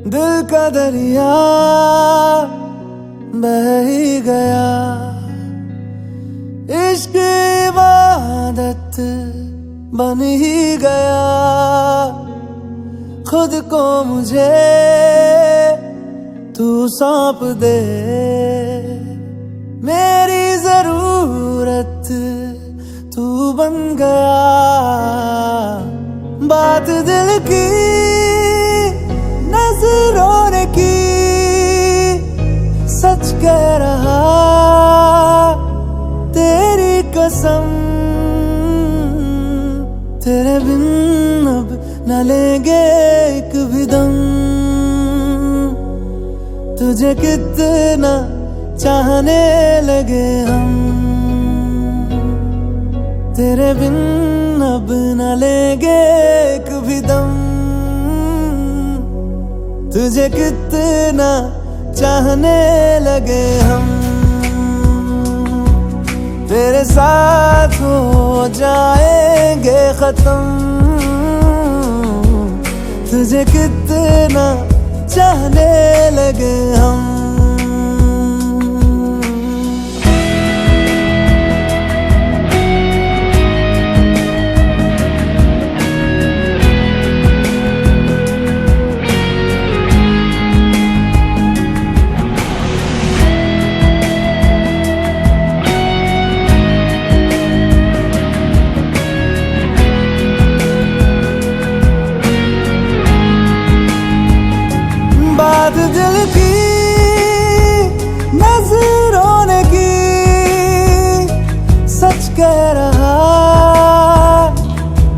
दिल का दरिया बह ही गया, इश्क इबादत बन ही गया। खुद को मुझे तू सौंप दे, मेरी जरूरत तू बन गया। बात दिल की नजरों ने की, सच कह रहा तेरी कसम। तेरे बिन अब न लेंगे एक भी दम, तुझे कितना चाहने लगे हम। तेरे बिन अब न लेंगे एक भी दम, तुझे कितना चाहने लगे हम। तेरे साथ हो जाएंगे खत्म, तुझे कितना चाहने लगे हम। बात दिल की नजरों ने की, सच कह रहा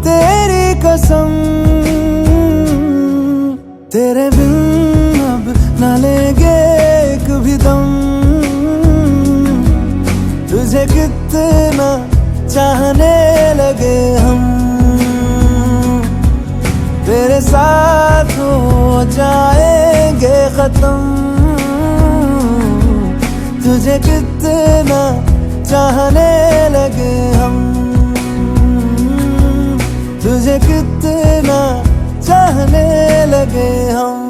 तेरी कसम। तेरे बिन अब न लेंगे एक भी दम, तुझे कितना चाहने लगे हम। तेरे साथ हो जाएंगे खत्म, तुझे कितना चाहने लगे हम। तुझे कितना चाहने लगे हम।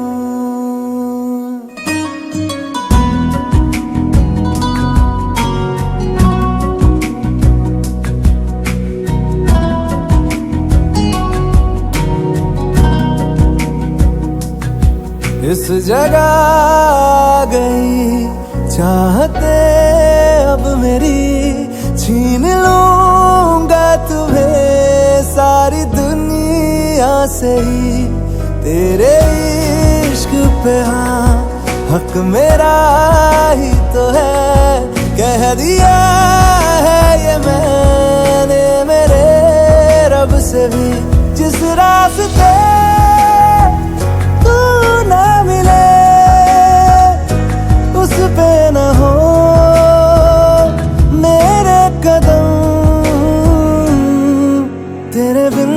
इस जगह आ गई चाहते अब मेरी, छीन लूंगा तुम्हें सारी दुनिया से ही। तेरे इश्क पे हाँ हक मेरा ही तो है, कह दिया है ये मैंने मेरे रब से भी। जिस रास्ते ना मिले उस पे न हो मेरे कदम। तेरे बिन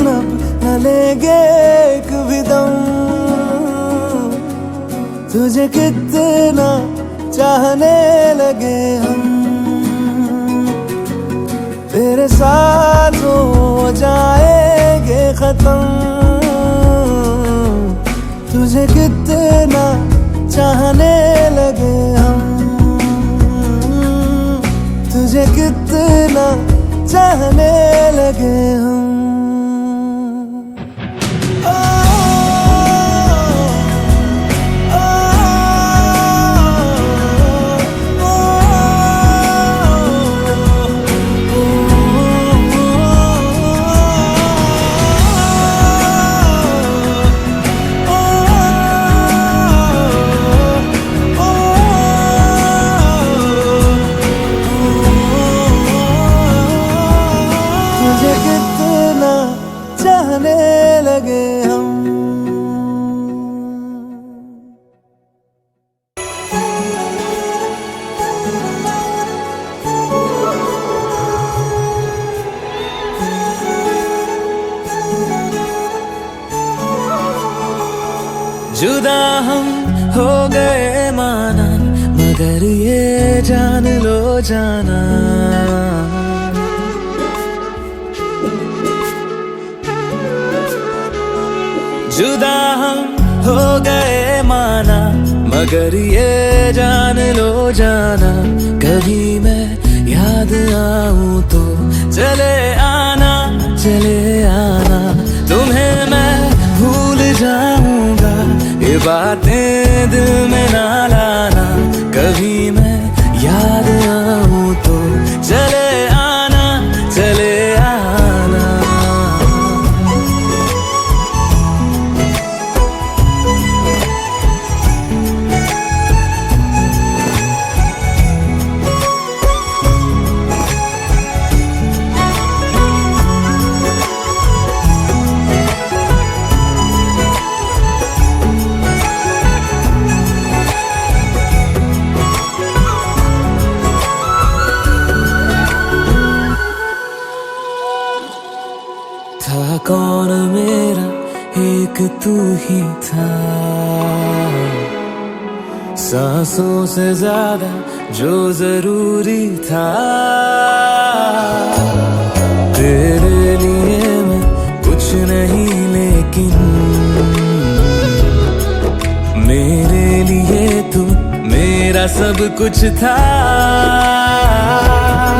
अब न लेंगे एक भी दम, तुझे कितना चाहने लगे हम। तेरे साथ हो जाएंगे खत्म, तुझे कितना चाहने लगे हम। तुझे कितना चाहने लगे हम। चाहने लगे हम। जुदा हम हो गए माना, मगर ये जान लो जाना, जुदा हम हो गए मगर ये जान लो जाना, कभी मैं याद आऊं तो चले आना, चले आना। तुम्हें मैं भूल जाऊंगा, ये बातें दिल में ना लाना। कभी मैं याद आऊं तो चले आना, चले आना। था कौन मेरा, एक तू ही था, सांसों से ज्यादा जो जरूरी था। तेरे लिए मैं कुछ नहीं, लेकिन मेरे लिए तू मेरा सब कुछ था।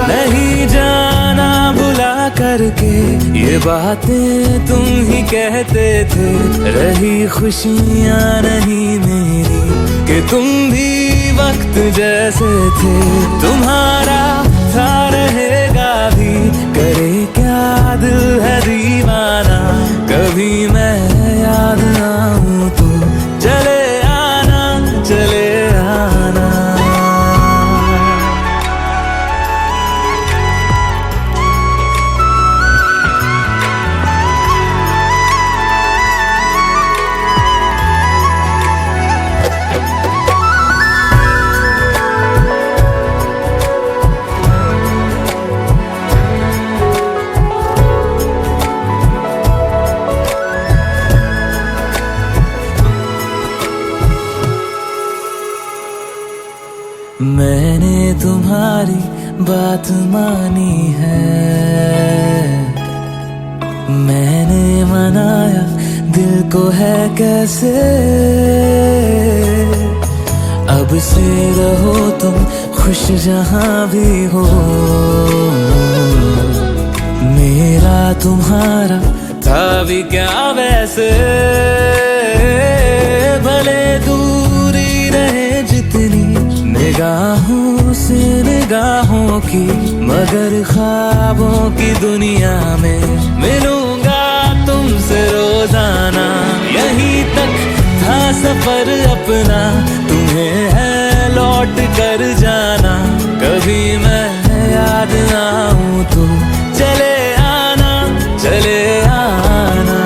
नहीं जाना भुला करके ये बातें तुम ही कहते थे। रही खुशियाँ नहीं मेरी कि तुम भी वक्त जैसे थे। तुम्हारा था रहेगा भी, करे क्या दिल है दीवाना। कभी मैं याद आऊं तो चले आना, चले आना। मैंने तुम्हारी बात मानी है, मैंने मनाया दिल को है कैसे। अब से रहो तुम खुश जहां भी हो, मेरा तुम्हारा था भी क्या वैसे। भले दूरी रहे जितनी निगाहों से निगाहों की, मगर ख्वाबों की दुनिया में मिलूंगा तुमसे रोजाना। यहीं तक था सफर अपना, तुम्हें है लौट कर जाना। कभी मैं याद आऊं तो चले आना, चले आना।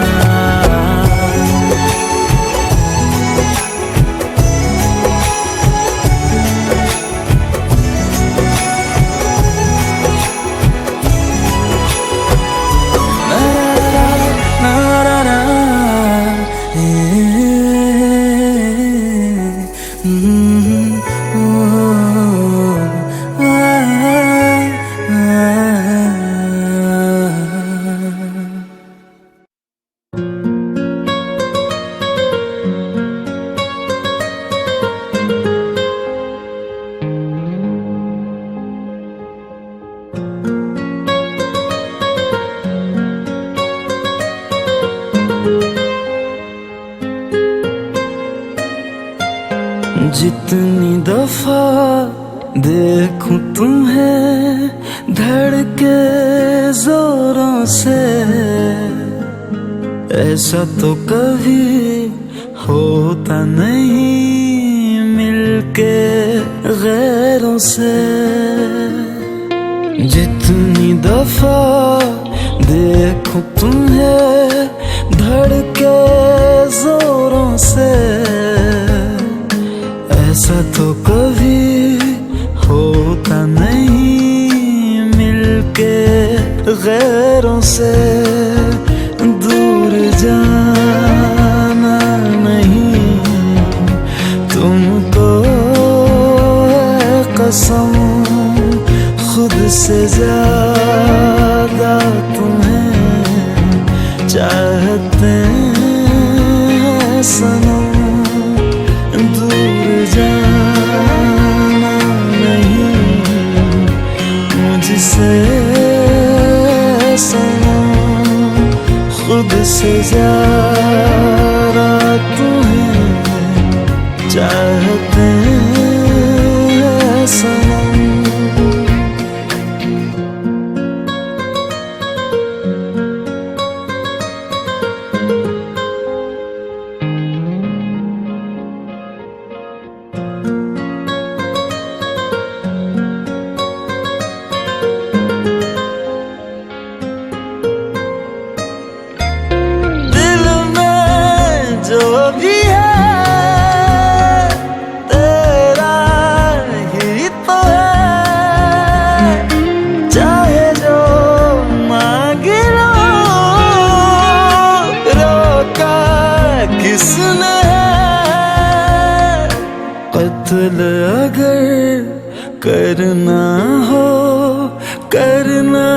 जितनी दफा देखूं तुम्हें धड़के जोरों से, ऐसा तो कभी होता नहीं मिलके गैरों से। जितनी दफा देखूं तुम्हें धड़के जोरों से, ऐसा तो कभी होता नहीं मिलके गैरों से। दूर जाना नहीं तुमको है कसम, खुद से ज्यादा तुम्हें चाहते हैं सनम। दूर से ज्यादा तुम्हें चाहते हैं सनम। जो भी है तेरा ही तो है, चाहे जो मांग लो, रोका किसने है। कत्ल अगर करना हो करना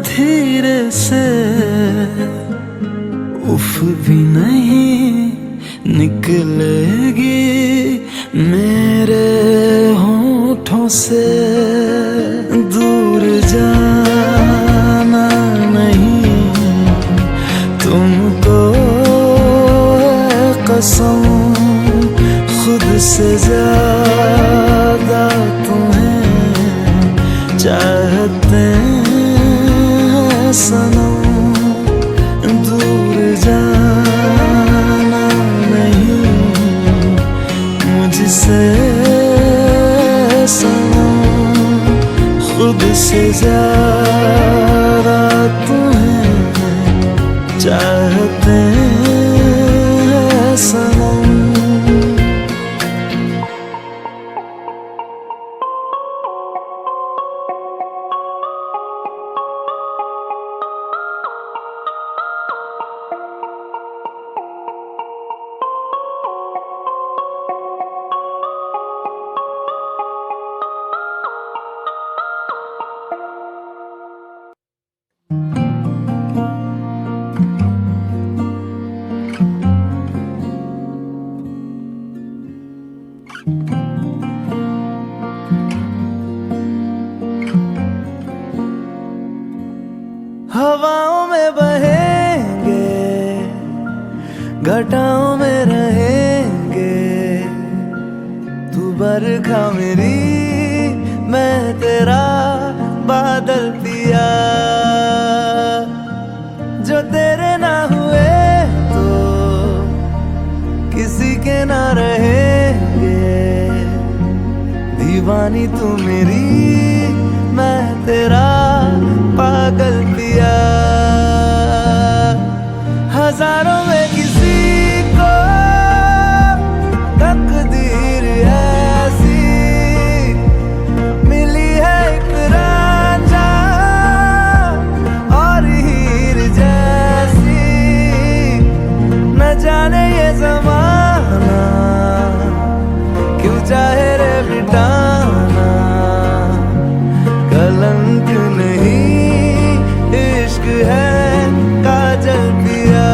धीरे से, उफ भी नहीं निकलेगी मेरे होठों से। दूर जाना नहीं तुमको है कसम, खुद से ज्यादा तुम्हें चाहते हैं सनम। दूर जाना नहीं मुझसे सनम, खुद से ज्यादा तुम्हें चाहते हैं सनम। हवाओं में बहेंगे, घटाओं में रहेंगे, तू बरखा मेरी मैं तेरा बादल पिया। जो तेरे ना हुए तो किसी के ना रहेंगे, दीवानी तू मेरी मैं तेरा पागल पिया। हजारों में किसी को तकदीर ऐसी मिली है, एक रांझा और हीर जैसी। न जाने ये ज़माना क्यों चाहे रे मिटाना, कलंक नहीं इश्क है काजल पिया।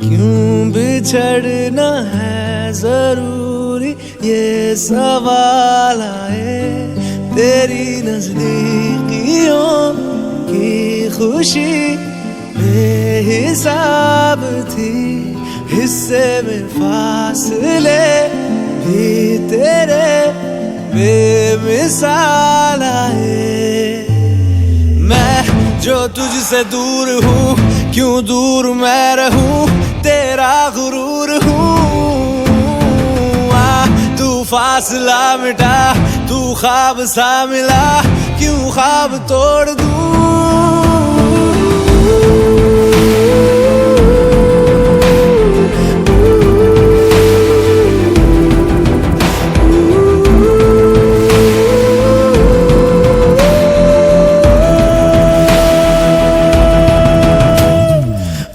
क्यों बिछड़ना है जरूरी, ये सवाल आए। तेरी नजदीकियों की खुशी बेहिसाब थी, हिस्से में फासले भी तेरे बेमिसाल आए। मैं जो तुझसे दूर हूँ, क्यों दूर मैं रहूं, तेरा गुरूर हूँ। तू फासला मिटा, तू ख्वाब सा मिला, क्यों ख्वाब तोड़ दूं।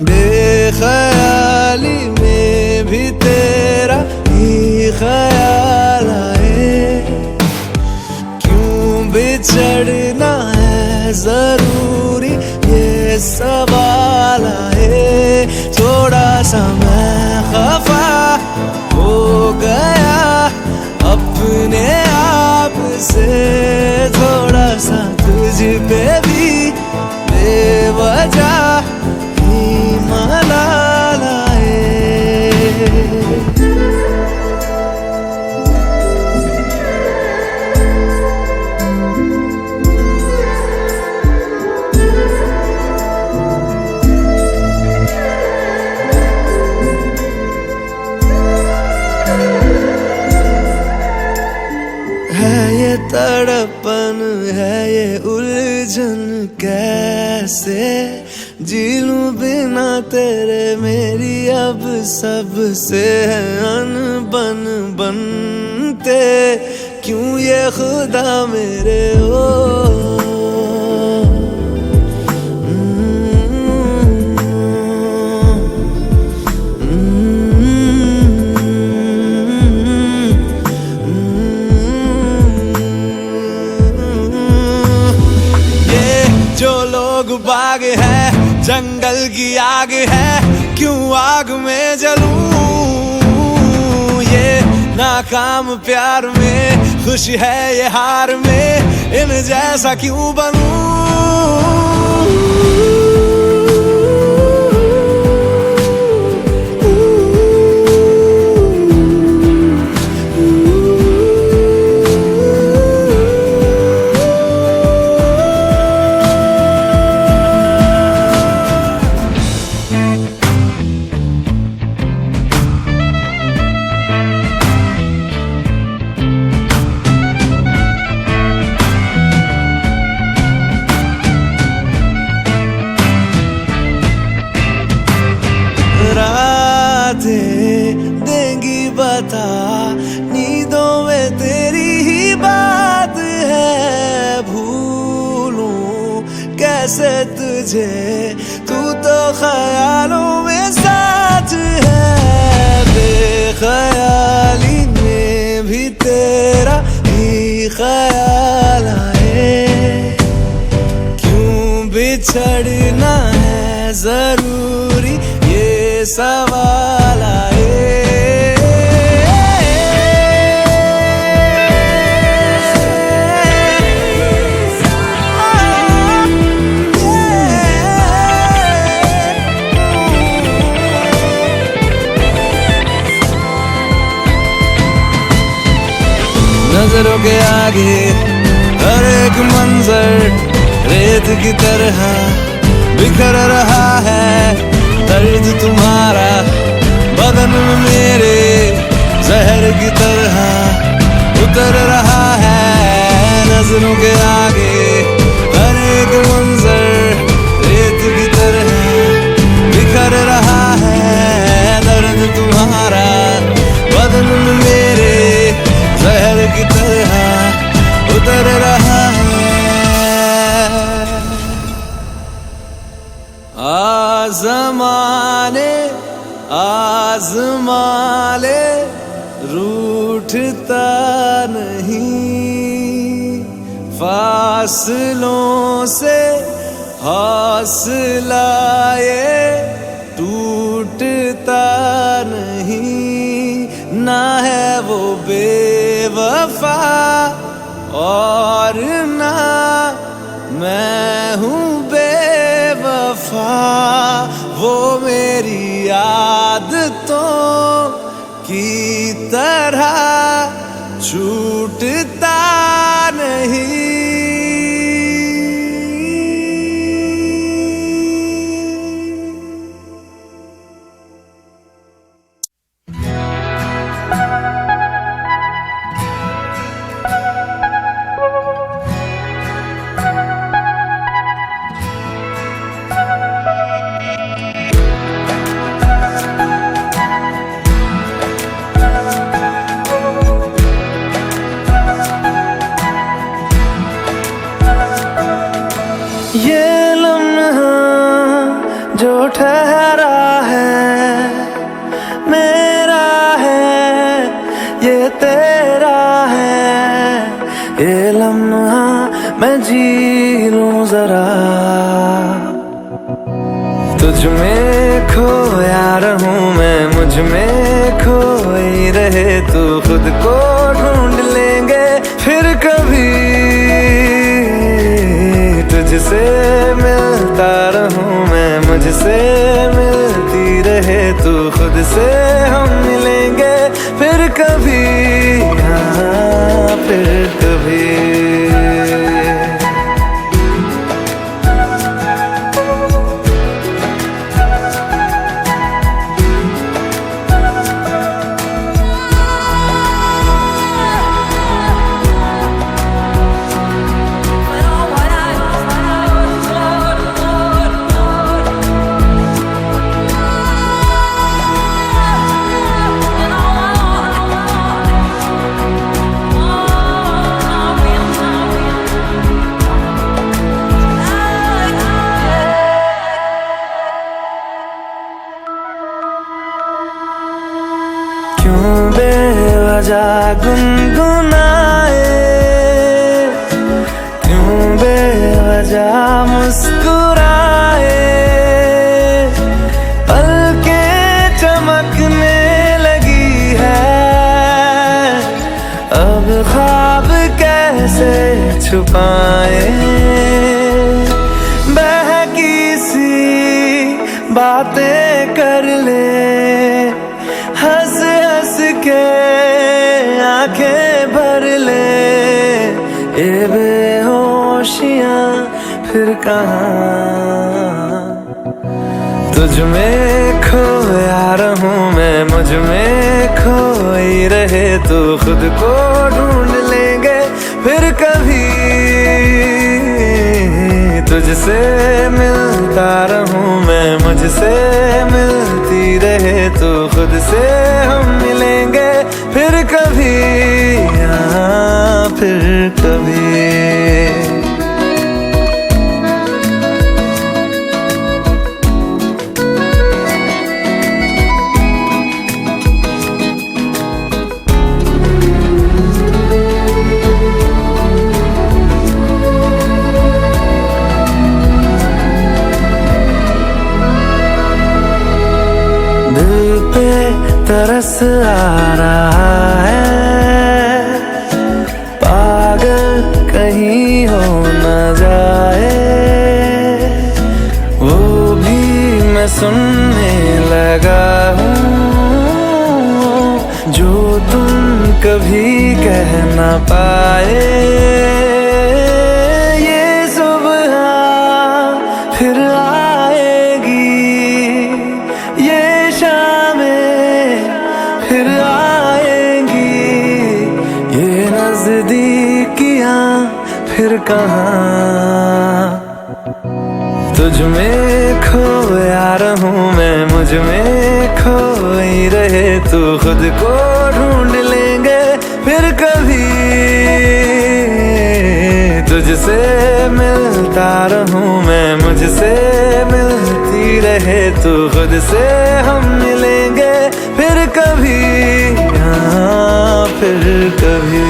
बेख्याली में भी तेरा ही ख्याल आए। क्यों बिछड़ना है जरूरी, ये सवाल आए। थोड़ा सा मैं खफा हो गया अपने आप से, थोड़ा सा तुझ पे भी बेवजह मलाल आए। है ये तड़पन, है ये उलझन, कैसे जी लूं बिना तेरे। मेरी अब सबसे है अनबन बनते, क्यों ये खुदा मेरे हो। जो लोग बाग है, जंगल की आग है, क्यों आग में जलूं। ये नाकाम प्यार में, खुश है ये हार में, इन जैसा क्यों बनूं। देंगी बता, नींदों में तेरी ही बात है। भूलूं कैसे तुझे, तू तो ख्यालों में साथ है। बेख्याली में भी तेरा ही ख्याल आए। क्यों बिछड़ना है जरूरी, ये सवाल आए। नजरों के आगे हर एक मंजर रेत की तरह बिखर रहा है। दर्द तुम्हारा बदन में मेरे जहर की तरह उतर रहा है। नजरों के आगे हर एक मंजर रेत की तरह बिखर रहा है। दर्द तुम्हारा बदन में मेरे जहर की तरह उतर रहा है। आज़माने आज़माले रूठता नहीं, फासलों से हौसला ये टूटता वफा और ना मैं हूँ बेवफा। वो मेरी आदतों की तरह छूटता नहीं। ये लम्हा जो ठहरा है मेरा है, ये तेरा है। ये लम्हा मैं जी लूं जरा, तुझ में खोया रहूं मैं, मुझ में खोई रहे तू। खुद को ढूंढ लेंगे फिर कभी, तुझसे मिलता रहूं मैं, मुझसे मिलती रहे तू। खुद से हम मिलेंगे फिर कभी, हाँ फिर कभी। क्यों बेवजह गुनगुनाए, क्यों बेवजह मुस्कुराए। पलकें चमकने लगी है, अब ख्वाब कैसे छुपाए। बहकी सी बातें कर ले, हंस हंस के आंखें भर ले। ये बेहोशियां फिर कहाँ, तुझ में खोया रहूं मैं, मुझ में खोई रहे तू। खुद को ढूंढ लेंगे फिर कभी, तुझसे मिलता रहूं मैं, मुझसे मिलती रहे तू। खुद से हम मिलेंगे फिर कभी, हाँ फिर कभी। दिल पे तरस आ रहा है, पागल कहीं हो न जाए। वो भी मैं सुनने लगा हूँ जो तुम कभी कह न पाए। ये सुबह फिर आएगी, ये फिर आएंगी। ये नजदीकियां फिर कहाँ, तुझ में खोया रहूं मैं, मुझ में खोई रहे तू। खुद को ढूंढ लेंगे फिर कभी, तुझसे मिलता रहूं मैं, मुझसे मिलती रहे तू। खुद से हम मिलेंगे फिर कभी, हाँ फिर कभी।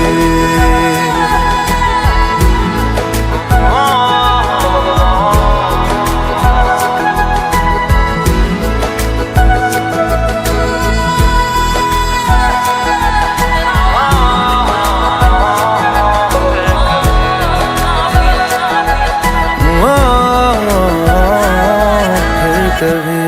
वे।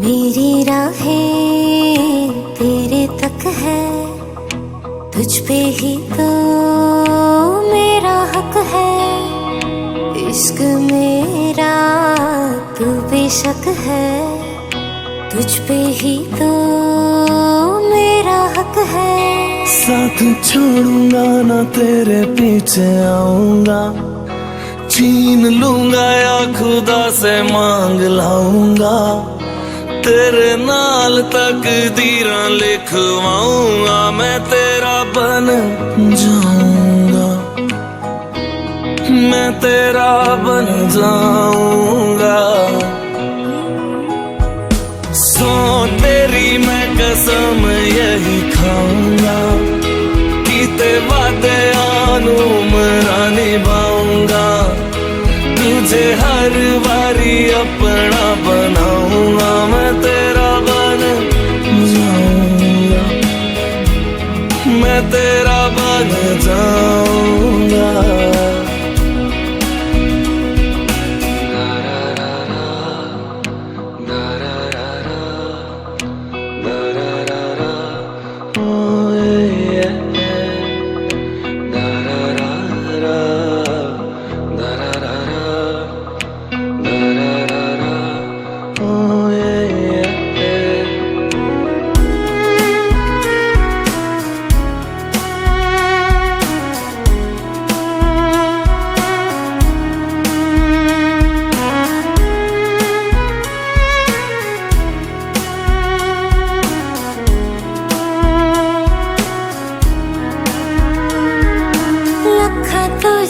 मेरी राहें तेरे तक है, तुझ पे ही तो मेरा हक है। इश्क मेरा तू बेशक है, तुझ पे ही तो मेरा हक है। साथ छोड़ूंगा ना तेरे पीछे आऊंगा, छीन लूंगा या खुदा से मांग लाऊंगा। तेरे नाल तकदीरां लिखवाऊंगा, मैं तेरा बन जाऊंगा, मैं तेरा बन जाऊंगा। सो तेरी मैं कसम यही खाऊंगा, कीते वादे आनू मरा निभाऊंगा। तुझे हर बारी अपना बनाऊंगा, मैं तेरा बन जाऊंगा, मैं तेरा बन जाऊंगा।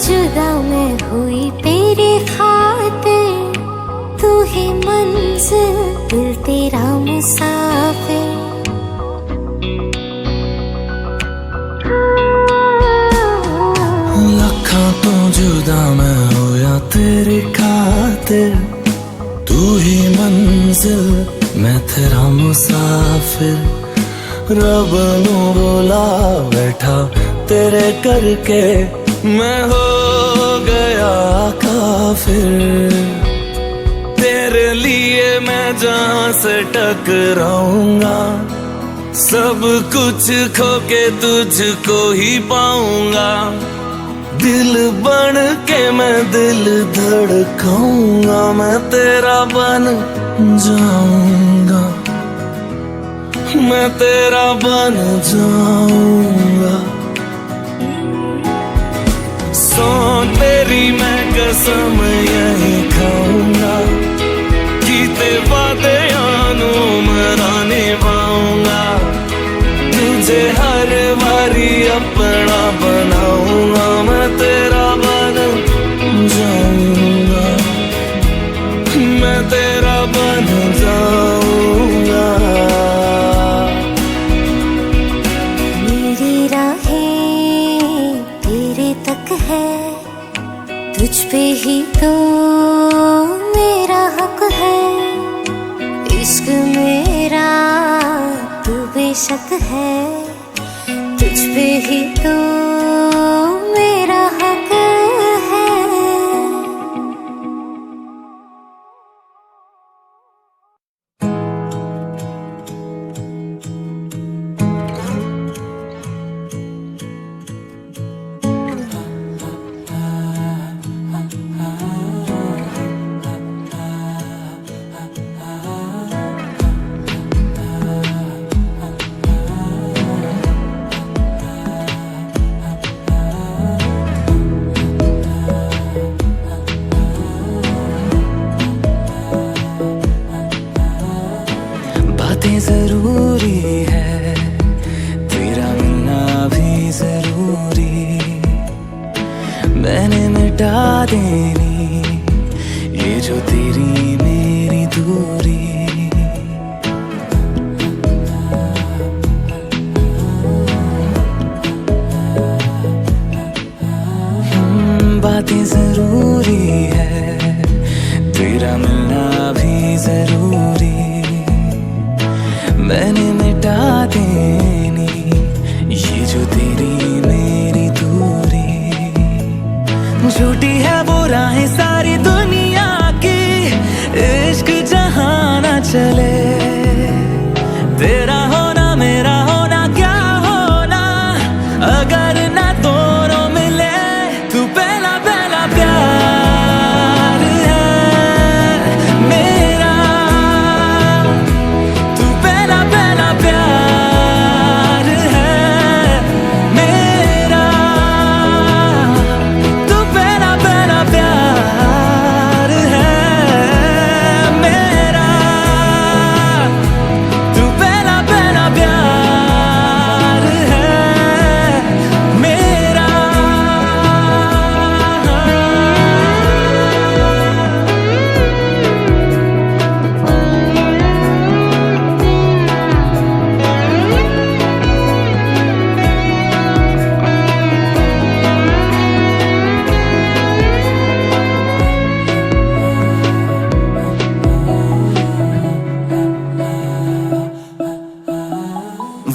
जुदा मैं हुई तेरे खातिर, तू ही मंजिल दिल तेरा मुसाफिर। लखा तो जुदा मैं होया तेरे खातिर, तू ही मंजिल मैं तेरा मुसाफिर। रब नू बोला बैठा तेरे करके, मैं हो गया काफिर। तेरे लिए मैं जहां से टकराऊंगा, सब कुछ खो के तुझको ही पाऊंगा। दिल बन के मैं दिल धड़काऊंगा, मैं तेरा बन जाऊंगा, मैं तेरा बन जाऊंगा। सो तेरी मैं कसम यही खाऊंगा, कीते वादे आनू मरा निभाऊंगा। तुझे हर बारी अपना बनाऊंगा, मैं तेरा बन जाऊंगा, मैं तेरा बन जाऊंगा। मेरी राहें तेरे तक है, तुझ पे ही तो मेरा हक है। इश्क मेरा तू बेशक है, तुझ पे ही तो मेरा हक है। जरूरी है, तेरा मिलना भी जरूरी। मैंने मिटा देनी ये जो तेरी मेरी दूरी। बातें जरूरी है, तेरा मिलना भी जरूरी। मैंने मिटा देनी ये जो तेरी मेरी दूरी। झूठी है वो राहें सारी दुनिया की, इश्क जहां ना चले। तेरा होना मेरा होना क्या होना, अगर ना दोनों मिले। तू पहला पहला प्यार है मेरा, तू पहला पहला प्यार है मेरा, तू पहला पहला प्यार है मेरा, तू पहला पहला प्यार है मेरा।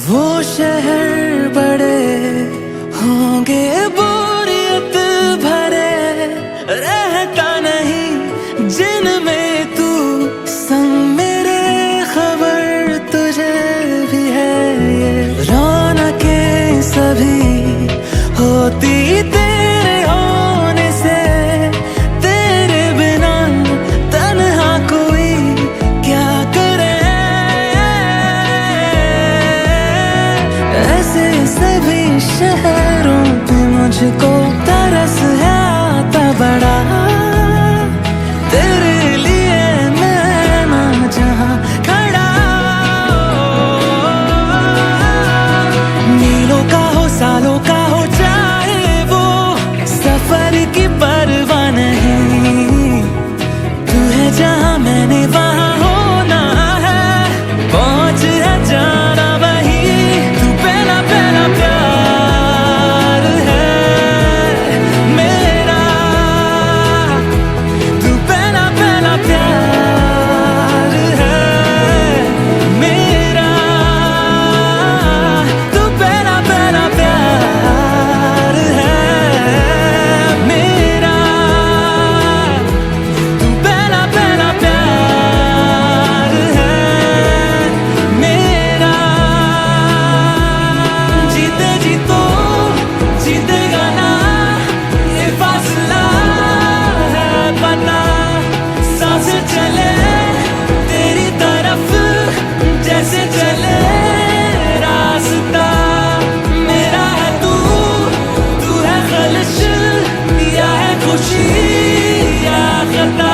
वो शहर बड़े होंगे बोरियत भरे, रहता नहीं जिनमें तू संग मेरे। खबर तुझे भी है ये रौनकें सभी होती तेरे होने से। तेरे बिना तन्हा कोई क्या करे, ऐसे सभी शहरों पे मुझको तरस है आता बड़ा। तेरे लिए मैं ना जहां खड़ा, मीलों का हो सालों का हो चाहे वो, सफर की परवाह नहीं। तू है जहां मैंने वहां होना है, पहुंच है जाना वही। तू पहला पहला प्यार है मेरा, तू पहला पहला प्यार है मेरा, तू पहला पहला प्यार है मेरा, तू पहला पहला प्यार है मेरा। जीते जी तो जीतेगा ना ये फासला है पता, सांसें चले तेरी तरफ जैसे चले रास्ता। मेरा है तू, तू है खलिश या है खुशी या खता।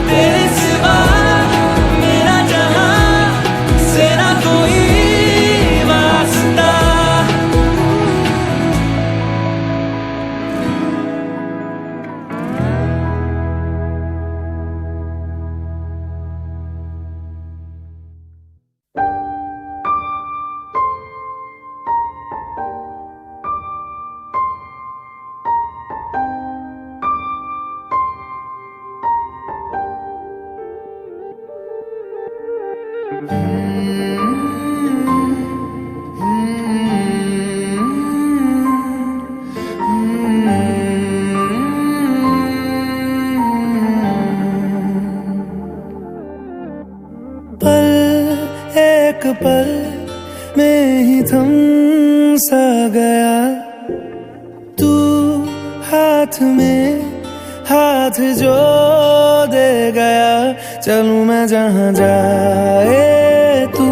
तेरे सिवा मेरा जहां से ना कोई वास्ता। पल एक पल में ही थम सा गया, तू हाथ में हाथ जो दे गया। चलूं मैं जहां जाए तू,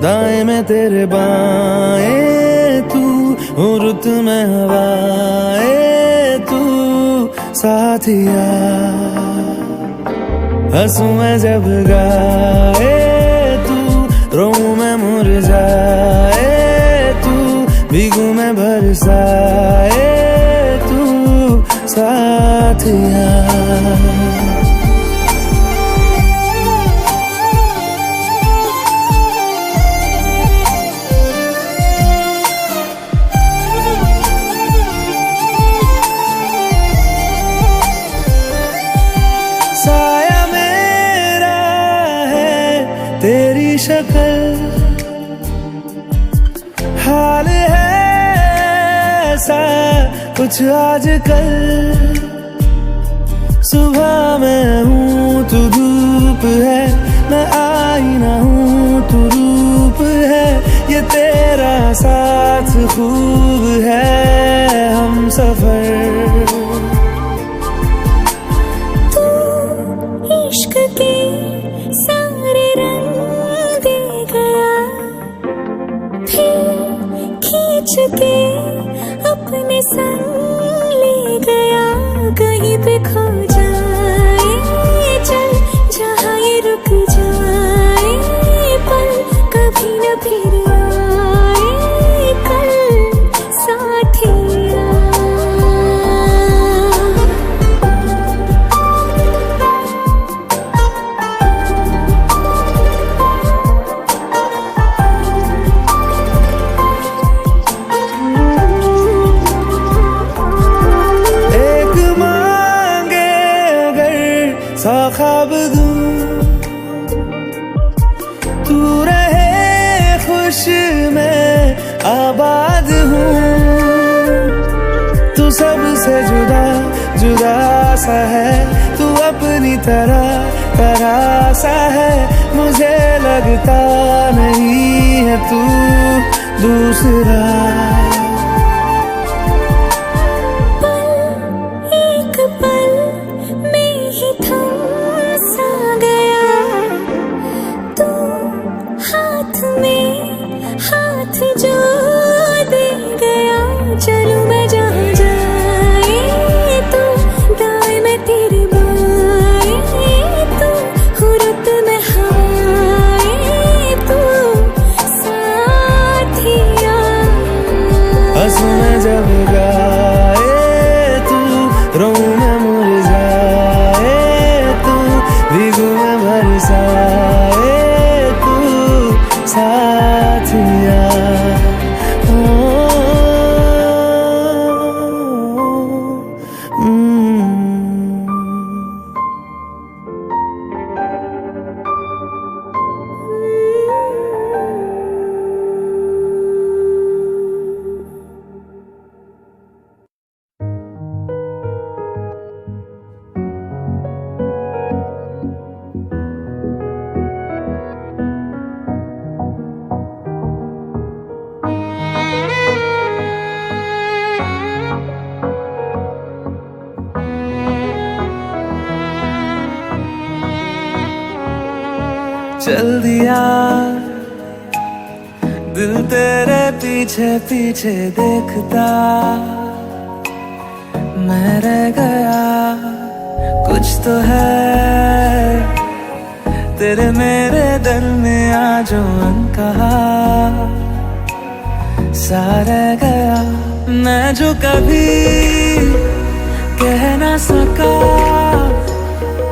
दाएं में तेरे बाएं तू, हूँ रुत में हवाएं तू साथिया। हंसूं मैं जब गाए तू, रोऊं मैं मुरझाए तू, भीगूं मैं बरसाए तू साथिया। साया मेरा है तेरी शक्ल, हाल है ऐसा कुछ आजकल। सुबह मैं हूँ तू धूप है, मैं आईना हूँ तू रूप है। ये तेरा साथ खूब है हम सफर। तू इश्क के सारे रंग दे गया, फिर खींच के अपने संग ले गया। कहीं पे खो जाए चल जहाँ ये रुक जाए, पल कभी न फिर आए कल साथिया। सा ख्वाब दूं तू रहे खुश मैं आबाद हूँ। तू सबसे जुदा जुदा सा है, तू अपनी तरह सा है। मुझे लगता नहीं है तू दूसरा। हाथ जो दे गया, चलूं मैं जहाँ जाए तू दाएं मैं तेरे बाएं, तू हुरत में हवाएं, तू साथिया। हंसू मैं जब गाए तू, रोऊं मैं मुरझाए तू, भीगू मैं बरसाए तू साथिया। चल दिया दिल तेरे पीछे पीछे देखता, मैं रह गया कुछ तो है तेरे मेरे दरमियां जो अनकहा सा रह गया। मैं जो कभी कह ना सका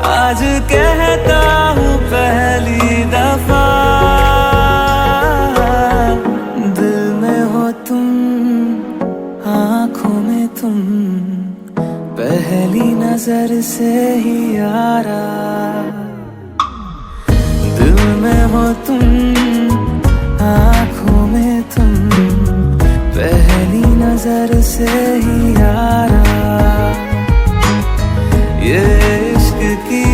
आज कहता हूँ पहली दफा। दिल में हो तुम, आँखों में तुम, पहली नजर से ही यारा। दिल में हो तुम, आँखों में तुम, पहली नजर से ही यारा। ये इश्क की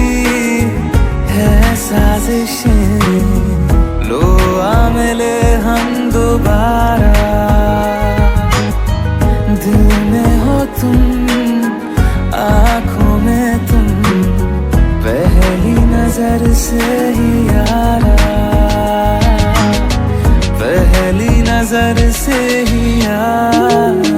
है साजिशें, लो आ मिले हम दोबारा। दिल में हो तुम, आँखों में तुम, पहली नजर से ही यारा। पहली नजर से ही यारा।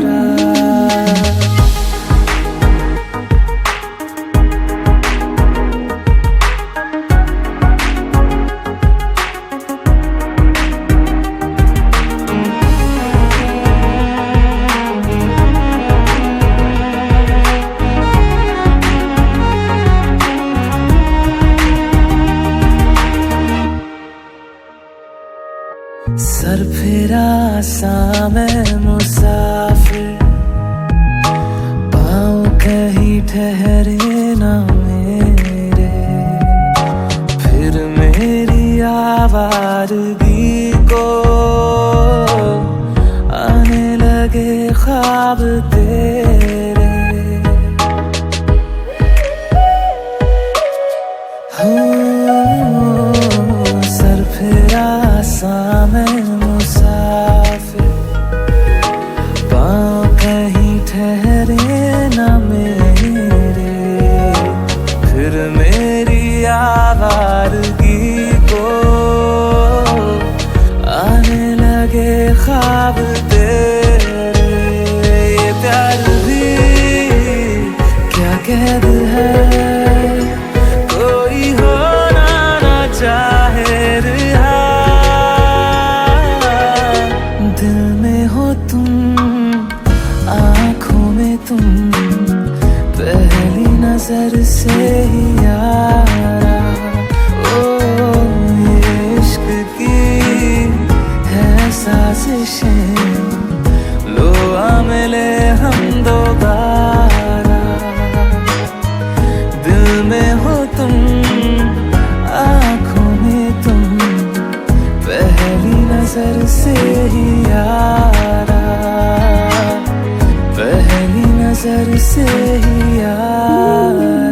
सर फिरा सा मैं मुसाफिर, पाँव कहीं ठहरे ना मेरे। फिर मेरी आवारगी को आने लगे ख्वाब तेरे। सर फिरा सा मैं मुसाफिर, पाँव कहीं ठहरे न मेरे, फिर मेरी आवारगी को आने लगे ख्वाब तेरे। ये प्यार भी क्या कैद है, कोई होना ना चाहे रिहा। दिल में हो तुम, आँखों में तुम, पहली नजर से ही यारा। ओ ये इश्क की है साजिशें, लो आ मिले हम दोबारा। दिल में हो तुम, आँखों में तुम, पहली नजर से ही यारा, पहली नजर से ही यारा।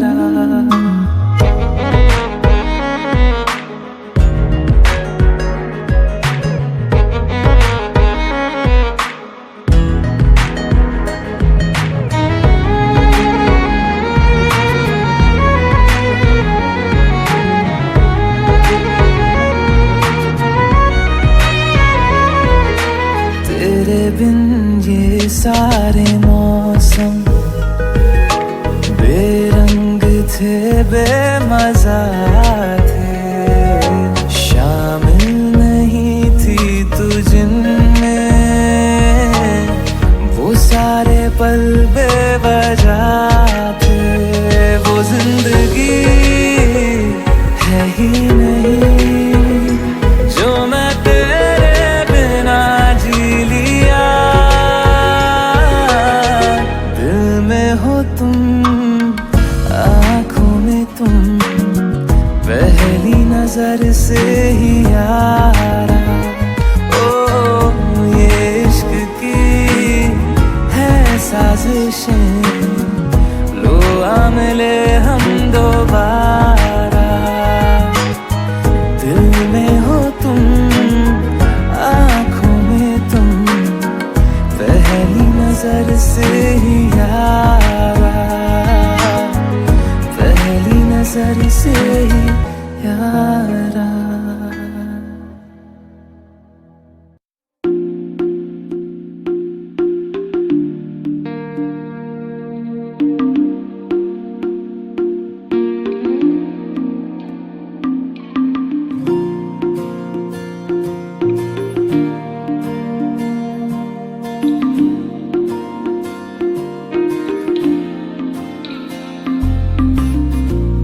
तेरे बिन ये सारे मौसम बेरंग थे, बेमजा थे, शामिल नहीं थी तू जिनमें, वो सारे पल बेवजह थे। वो जिंदगी है ही नहीं जो मैं तेरे बिना जी लिया। दिल में हो तुम, आँखों में तुम, पहली नजर से ही यारा। ओ ये इश्क की है साजिशें, लो आ मिले हम दोबारा। दिल में हो तुम, आँखों में तुम, पहली नजर से ही यारा, पहली नजर से ही यारा।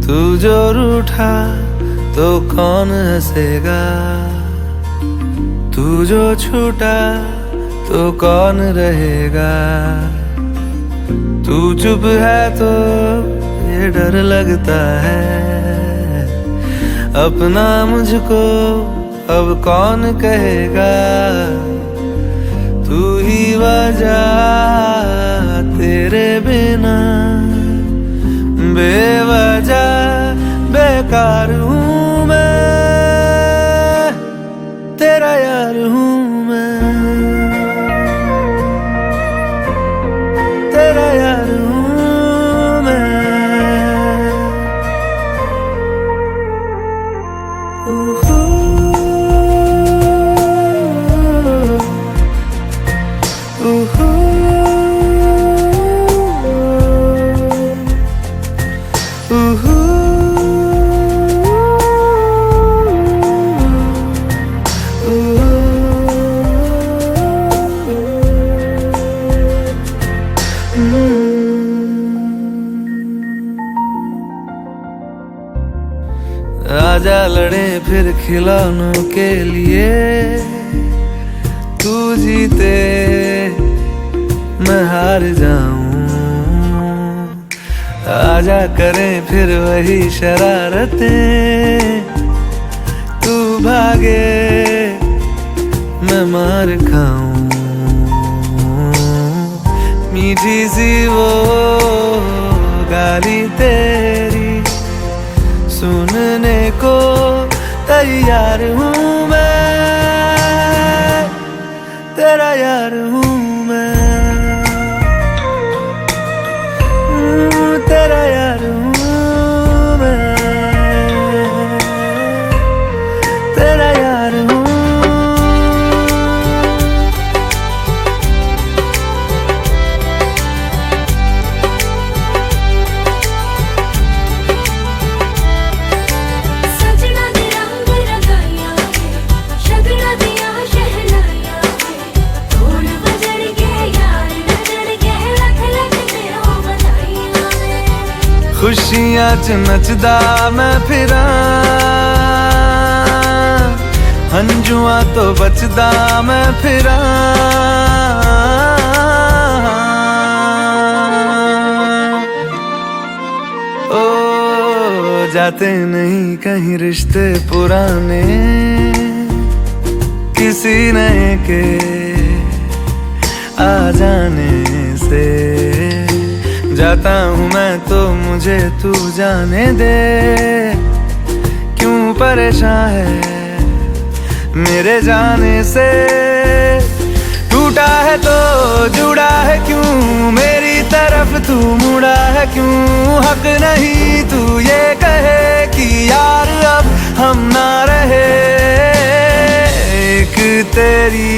तू जो रूठा तो कौन हंसेगा, तू जो छूटा तो कौन रहेगा। तू चुप है तो ये डर लगता है, अपना मुझको अब कौन कहेगा। तू ही वजह, तेरे बिना बेवजह बेकार हूँ मैं, तेरा यार हूँ मैं, तेरा यार हूँ मैं। आजा लड़े फिर खिलौनों के लिए, तू जीते मैं हार जाऊं। आजा करें फिर वही शरारतें, तू भागे मैं मार खाऊं। मीठी सी वो गाली तेरी सुनने को तैयार हूँ मैं, तेरा यार हूँ मैं, तेरा यार हूँ मैं, तेरा यार हूँ। सजना दे रंग रंगाइया है, शगना दिया शहनाइया है, ढोल बजड़ के यार नजर के लख लख ते हो बधाइयां है। खुशियां च नचदा मैं फिरा, हंजुआ तो बचदा मैं फिरा। ओ जाते नहीं कहीं रिश्ते पुराने, किसी नए के आ जाने से। जाता हूँ मैं तो मुझे तू जाने दे, क्यों परेशान है मेरे जाने से। टूटा है तो जुड़ा है क्यों, मेरी तरफ तू मुड़ा है क्यों। हक नहीं तू ये कहे कि यार अब हम ना रहे, एक तेरी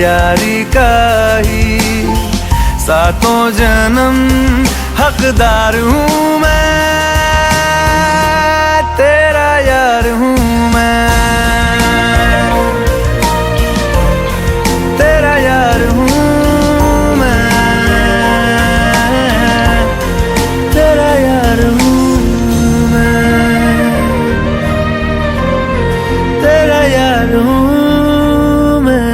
यारी का ही सातों जन्म हकदार हूँ मैं, तेरा यार हूँ मैं, तेरा यार हूँ मैं, तेरा यार हूँ मैं, तेरा यार हूँ मैं।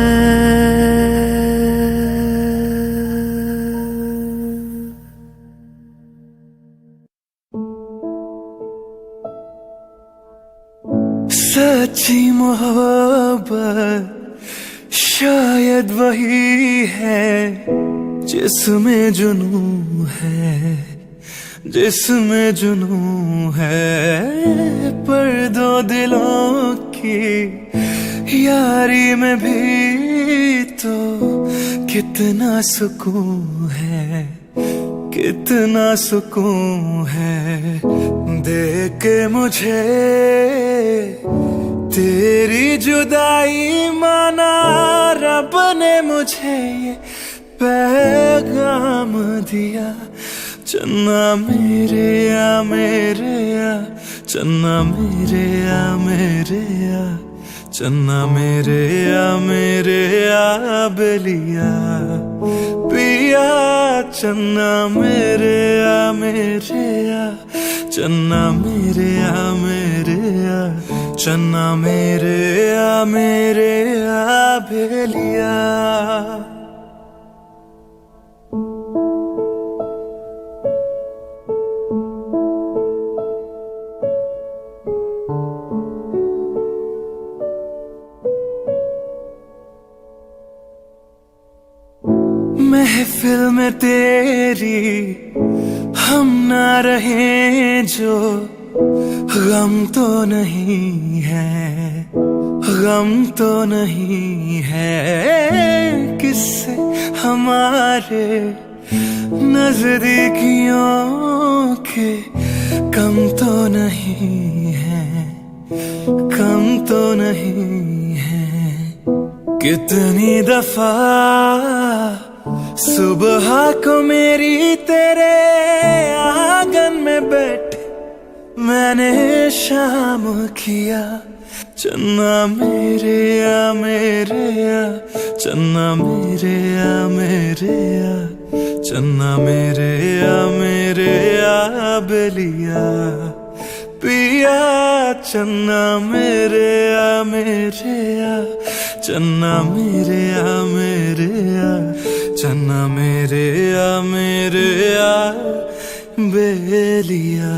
सच्ची मोहब्बत शायद वही है जिसमें जुनून है, जिसमें जुनून है। पर दो दिलों की यारी में भी तो कितना सुकून है, कितना सुकून है। देख के मुझे तेरी जुदाई माना रब ने मुझे ये पैगाम दिया। चन्ना मेरे या मेरे या, चन्ना मेरे या मेरे या, चन्ना मेरे या मेरे या बेलिया पिया। चन्ना मेरे या मेरे या, चन्ना मेरे या मेरे या, चन्ना मेरे या मेरे या बेलिया। महफिल में तेरी हम ना रहे जो, गम तो नहीं है, गम तो नहीं है। किससे हमारे नजदीकियों के कम तो नहीं है, कम तो नहीं है। कितनी दफा सुबह को मेरी तेरे आंगन में बैठ मैंने शाम किया। चन्ना मेरे या मेरे या, चन्ना मेरे या मेरे या, चन्ना मेरे या मेरे या बेलिया पिया। चन्ना मेरे या मेरे या, चन्ना मेरे या मेरे या, चन्ना मेरे या मेरे या बेलिया।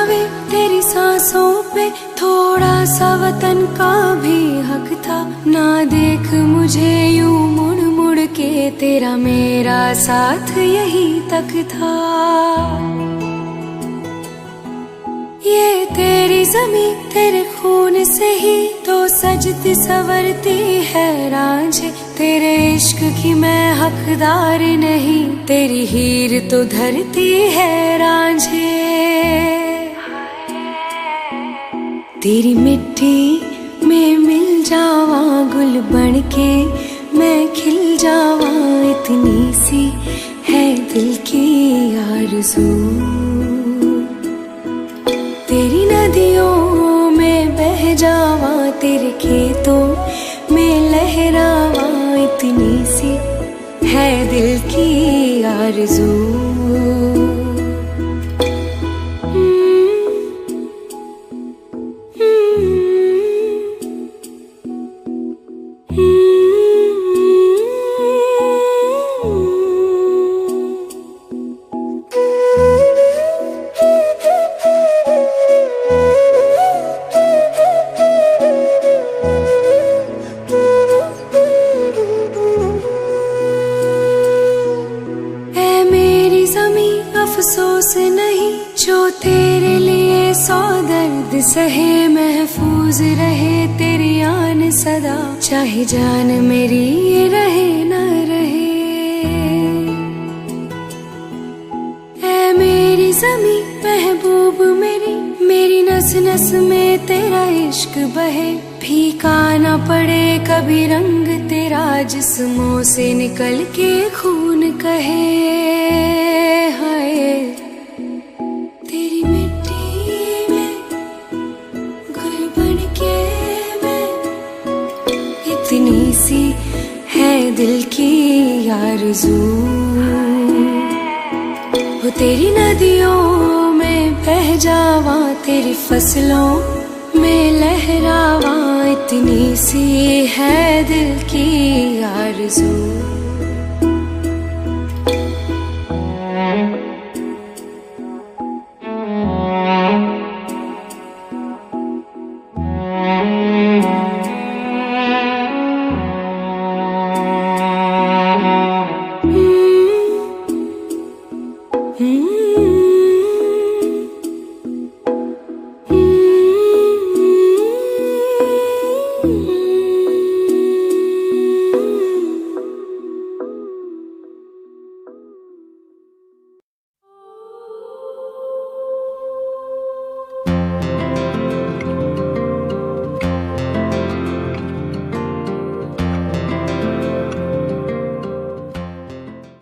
वे तेरी सांसों पे थोड़ा सा वतन का भी हक था। ना देख मुझे यूं मुड़ मुड़ के, तेरा मेरा साथ यही तक था। ये तेरी ज़मीं तेरे खून से ही तो सजती संवरती है रांझे। तेरे इश्क की मैं हकदार नहीं, तेरी हीर तो धरती है रांझे। तेरी मिट्टी में मिल जावा गुल बन के, मैं खिल जावा, इतनी सी है दिल की आरज़ू। तेरी नदियों में बह जावा, तेरे खेतों में लहरावा, इतनी सी है दिल की आरज़ू। अफसोस नहीं जो तेरे लिए सौ दर्द सहे, महफूज रहे तेरी आन सदा, चाहे जान मेरी ये रहे न रहे। ऐ मेरी ज़मीं महबूब मेरी, मेरी नस नस में तेरा इश्क बहे। फीका न पड़े कभी रंग तेरा, जिस्मों से निकल के खून कहे। हाय तेरी मिट्टी में गुल बन के मैं, इतनी सी है दिल की आरज़ू। वो तेरी नदियों में बह जावा, तेरी फसलों में लहरावा, इतनी सी है दिल की आरज़ू।